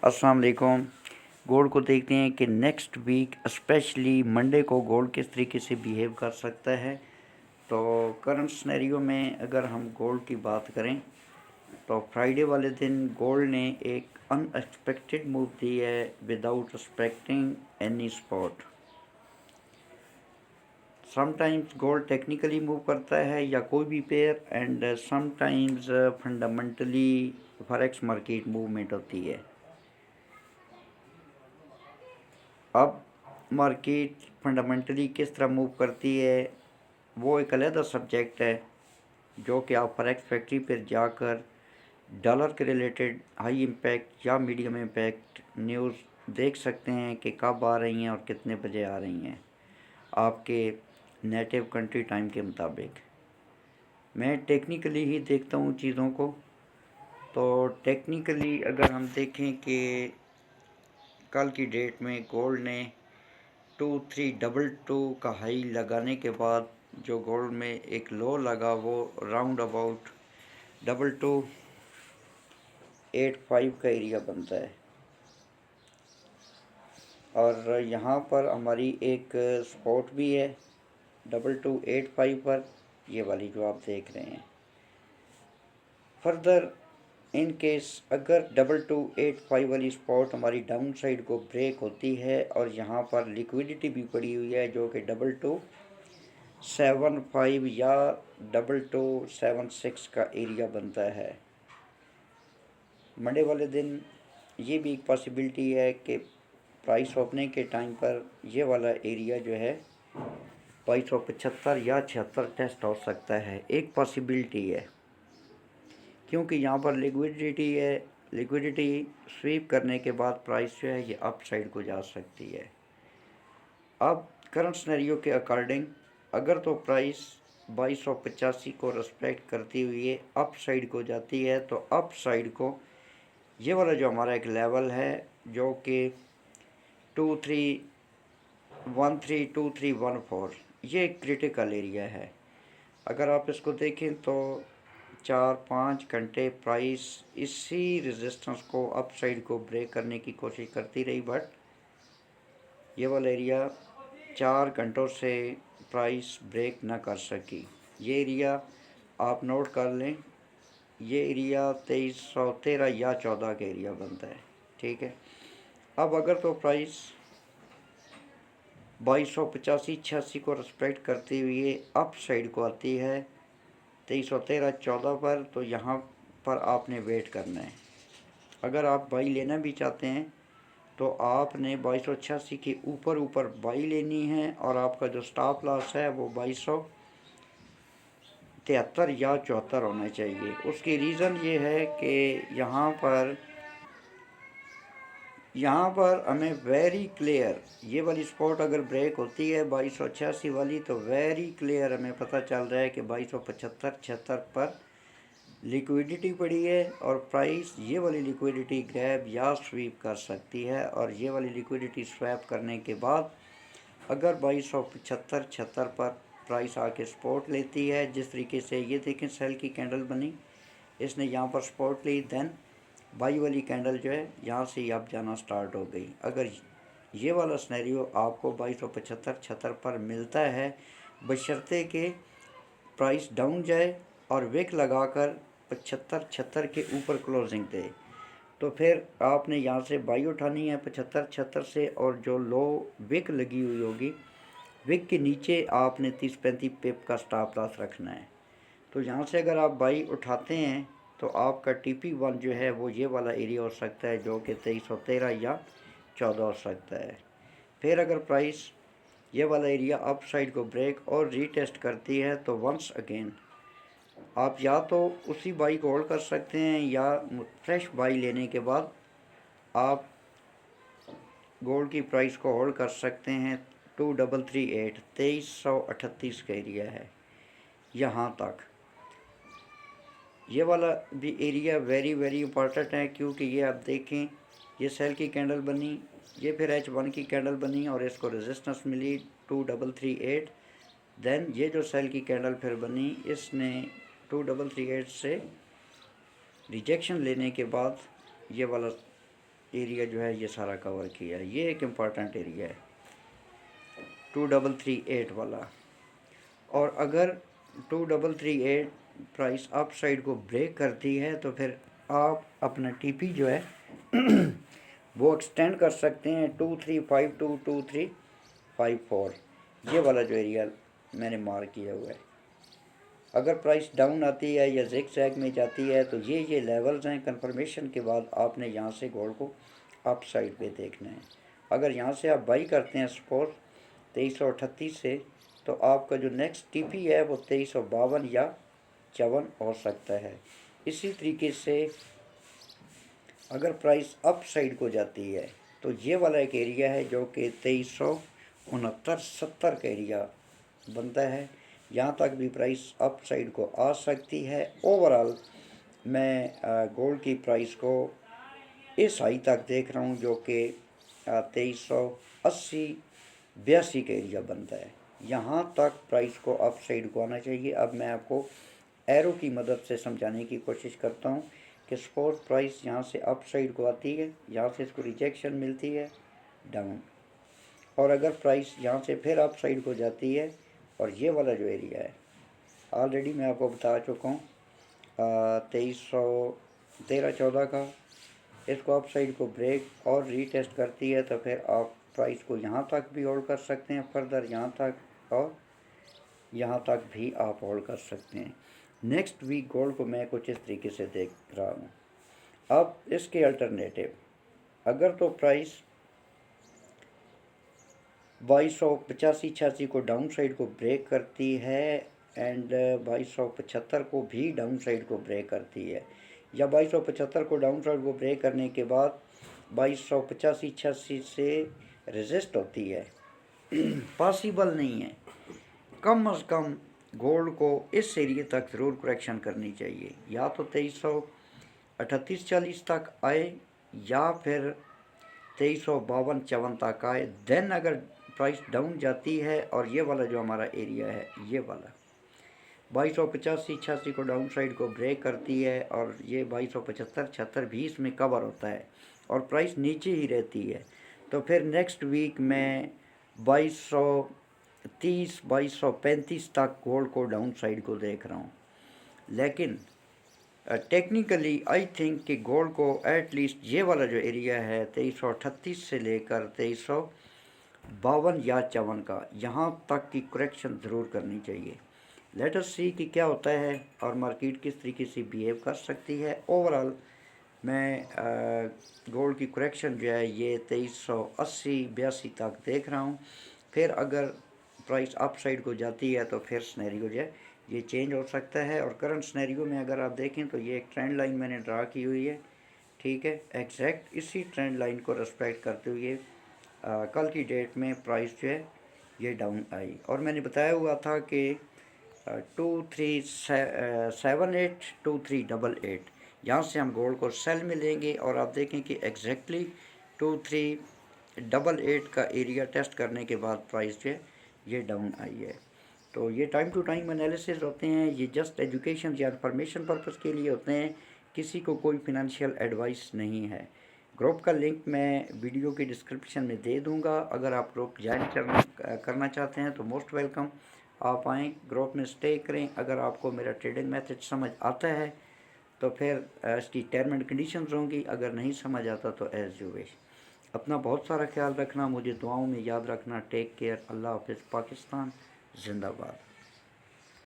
अस्सलाम वालेकुम। गोल्ड को देखते हैं कि नेक्स्ट वीक स्पेशली मंडे को गोल्ड किस तरीके से बिहेव कर सकता है। तो करंट सिनेरियो में अगर हम गोल्ड की बात करें तो फ्राइडे वाले दिन गोल्ड ने एक अनएक्सपेक्टेड मूव दी है without expecting any spot. Sometimes gold technically move करता है या कोई भी pair, and sometimes fundamentally forex market movement होती है। अब मार्केट फंडामेंटली किस तरह मूव करती है वो एक अलग सब्जेक्ट है, जो कि आप फॉरेक्स फैक्ट्री पर जाकर डॉलर के रिलेटेड हाई इम्पैक्ट या मीडियम इम्पैक्ट न्यूज़ देख सकते हैं कि कब आ रही हैं और कितने बजे आ रही हैं आपके नेटिव कंट्री टाइम के मुताबिक। मैं टेक्निकली ही देखता हूँ चीज़ों को। तो टेक्निकली अगर हम देखें कि कल की डेट में गोल्ड ने 2322 का हाई लगाने के बाद जो गोल्ड में एक लो लगा वो राउंड अबाउट 2285 का एरिया बनता है। और यहाँ पर हमारी एक स्पॉट भी है 2285 पर, ये वाली जो आप देख रहे हैं। फर्दर इन केस अगर 2285 वाली स्पॉट हमारी डाउन साइड को ब्रेक होती है और यहाँ पर लिक्विडिटी भी पड़ी हुई है जो कि 2275 या 2276 का एरिया बनता है। मंडे वाले दिन ये भी एक पॉसिबिलिटी है कि प्राइस ओपनिंग के टाइम पर ये वाला एरिया जो है 2275 या 76 टेस्ट हो सकता है, एक पॉसिबिलिटी है, क्योंकि यहाँ पर लिक्विडिटी है। लिक्विडिटी स्वीप करने के बाद प्राइस जो है ये अप साइड को जा सकती है। अब करंट सिनेरियो के अकॉर्डिंग अगर तो प्राइस 2285 को रिस्पेक्ट करती हुई अप साइड को जाती है तो अप साइड को ये वाला जो हमारा एक लेवल है जो कि 23132314, ये क्रिटिकल एरिया है। अगर आप इसको देखें तो 4-5 घंटे प्राइस इसी रेजिस्टेंस को अप साइड को ब्रेक करने की कोशिश करती रही, बट ये वाला एरिया 4 घंटों से प्राइस ब्रेक ना कर सकी। ये एरिया आप नोट कर लें, ये एरिया 2313 या 14 का एरिया बनता है, ठीक है। अब अगर तो प्राइस 2285-86 को रिस्पेक्ट करते हुए अप साइड को आती है 2313-14 पर, तो यहाँ पर आपने वेट करना है। अगर आप बाई लेना भी चाहते हैं तो आपने 2286 के ऊपर बाई लेनी है और आपका जो स्टॉप लॉस है वो 2273 या 74 होना चाहिए। उसकी रीज़न ये है कि यहाँ पर हमें वेरी क्लियर ये वाली स्पॉट अगर ब्रेक होती है 2286 वाली तो वेरी क्लियर हमें पता चल रहा है कि 2275-76 पर लिक्विडिटी पड़ी है और प्राइस ये वाली लिक्विडिटी ग्रैब या स्वीप कर सकती है। और ये वाली लिक्विडिटी स्वैप करने के बाद अगर 2275-76 पर प्राइस आके सपोर्ट लेती है, जिस तरीके से ये देखें सेल की कैंडल बनी, इसने यहाँ पर सपोर्ट ली, देन बाई वाली कैंडल जो है यहाँ से ही अब जाना स्टार्ट हो गई। अगर ये वाला सिनेरियो आपको 2275-76 पर मिलता है बशर्ते के प्राइस डाउन जाए और विक लगाकर 75-76 के ऊपर क्लोजिंग दे, तो फिर आपने यहाँ से बाई उठानी है 75-76 से, और जो लो विक लगी हुई होगी विक के नीचे आपने 30-35 पिप का स्टॉप लॉस रखना है। तो यहाँ से अगर आप बाई उठाते हैं तो आपका TP1 जो है वो ये वाला एरिया हो सकता है जो कि 2313 या 14 हो सकता है। फिर अगर प्राइस ये वाला एरिया अप साइड को ब्रेक और रीटेस्ट करती है तो वंस अगेन आप या तो उसी बाई को होल्ड कर सकते हैं या फ्रेश बाई लेने के बाद आप गोल्ड की प्राइस को होल्ड कर सकते हैं। 2338 2338 का एरिया है, यहाँ तक ये वाला भी एरिया वेरी वेरी इंपॉर्टेंट है, क्योंकि ये आप देखें ये सेल की कैंडल बनी, ये फिर H1 की कैंडल बनी और इसको रेजिस्टेंस मिली 2338, देन ये जो सेल की कैंडल फिर बनी इसने 2338 से रिजेक्शन लेने के बाद ये वाला एरिया जो है ये सारा कवर किया है। ये एक इम्पॉर्टेंट एरिया है 2338 वाला। और अगर 2338 प्राइस अप साइड को ब्रेक करती है तो फिर आप अपना टीपी जो है वो एक्सटेंड कर सकते हैं 2352 2354, ये वाला जो एरिया मैंने मार्क किया हुआ है। अगर प्राइस डाउन आती है या ज़िग ज़ैग में जाती है तो ये लेवल्स हैं। कंफर्मेशन के बाद आपने यहाँ से गोल्ड को अप साइड पे देखना है। अगर यहाँ से आप बाई करते हैं सपोज 2338 से, तो आपका जो नेक्स्ट टीपी है वो 2352 या 54 हो सकता है। इसी तरीके से अगर प्राइस अप साइड को जाती है तो ये वाला एक एरिया है जो कि 2369-70 का एरिया बनता है। यहाँ तक भी प्राइस अप साइड को आ सकती है। ओवरऑल मैं गोल्ड की प्राइस को इस हाई तक देख रहा हूँ जो कि 2380-82 का एरिया बनता है। यहाँ तक प्राइस को अप साइड को आना चाहिए। अब मैं आपको एरो की मदद से समझाने की कोशिश करता हूँ कि सपोज प्राइस यहाँ से अप साइड को आती है, यहाँ से इसको रिजेक्शन मिलती है डाउन, और अगर प्राइस यहाँ से फिर अप साइड को जाती है और ये वाला जो एरिया है ऑलरेडी मैं आपको बता चुका हूँ 2313-14 का, इसको अप साइड को ब्रेक और रीटेस्ट करती है तो फिर आप प्राइस को यहाँ तक भी होल्ड कर सकते हैं, फर्दर यहाँ तक और यहाँ तक भी आप होल्ड कर सकते हैं। नेक्स्ट वीक गोल्ड को मैं कुछ इस तरीके से देख रहा हूँ। अब इसके अल्टरनेटिव, अगर तो प्राइस 2285-86 को डाउन साइड को ब्रेक करती है एंड 2275 को भी डाउन साइड को ब्रेक करती है, या 2275 को डाउन साइड को ब्रेक करने के बाद 2285-86 से रेजिस्ट होती है, पॉसिबल नहीं है। कम अज़ कम गोल्ड को इस एरिए तक ज़रूर करेक्शन करनी चाहिए, या तो 2338-40 तक आए या फिर 2352-54 तक आए। देन अगर प्राइस डाउन जाती है और ये वाला जो हमारा एरिया है, ये वाला 2285-86 को डाउन साइड को ब्रेक करती है और ये 2275-76 भी इसमें कवर होता है और प्राइस नीचे ही रहती है, तो फिर नेक्स्ट वीक मैं 2230-2235 तक गोल्ड को डाउन साइड को देख रहा हूँ। लेकिन टेक्निकली आई थिंक कि गोल्ड को एटलीस्ट ये वाला जो एरिया है 2338 से लेकर 2352 या 54 का, यहाँ तक की करेक्शन ज़रूर करनी चाहिए। लेट अस सी कि क्या होता है और मार्केट किस तरीके से बिहेव कर सकती है। ओवरऑल मैं गोल्ड की करेक्शन जो है ये 2380-82 तक देख रहा हूँ। फिर अगर प्राइस अप साइड को जाती है तो फिर स्नैरियो जो है ये चेंज हो सकता है। और करंट स्नैरियो में अगर आप देखें तो ये एक ट्रेंड लाइन मैंने ड्रा की हुई है, ठीक है। एग्जैक्ट इसी ट्रेंड लाइन को रिस्पेक्ट करते हुए कल की डेट में प्राइस जो है ये डाउन आई और मैंने बताया हुआ था कि 2378-2388 यहाँ से हम गोल्ड को सेल में लेंगे और आप देखें कि एग्जैक्टली 2388 का एरिया टेस्ट करने के बाद प्राइस जो है ये डाउन आई है। तो ये टाइम टू टाइम एनालिसिस होते हैं, ये जस्ट एजुकेशन या इंफॉर्मेशन पर्पस के लिए होते हैं, किसी को कोई फिनंशियल एडवाइस नहीं है। ग्रुप का लिंक मैं वीडियो की डिस्क्रिप्शन में दे दूंगा। अगर आप ग्रुप ज्वाइन करना चाहते हैं तो मोस्ट वेलकम, आप आएँ ग्रुप में स्टे करें। अगर आपको मेरा ट्रेडिंग मेथड समझ आता है तो फिर इसकी टर्म एंड कंडीशंस होंगी, अगर नहीं समझ आता तो एज़ यू विश। अपना बहुत सारा ख्याल रखना, मुझे दुआओं में याद रखना। टेक केयर, अल्लाह हाफ़िज़, पाकिस्तान जिंदाबाद।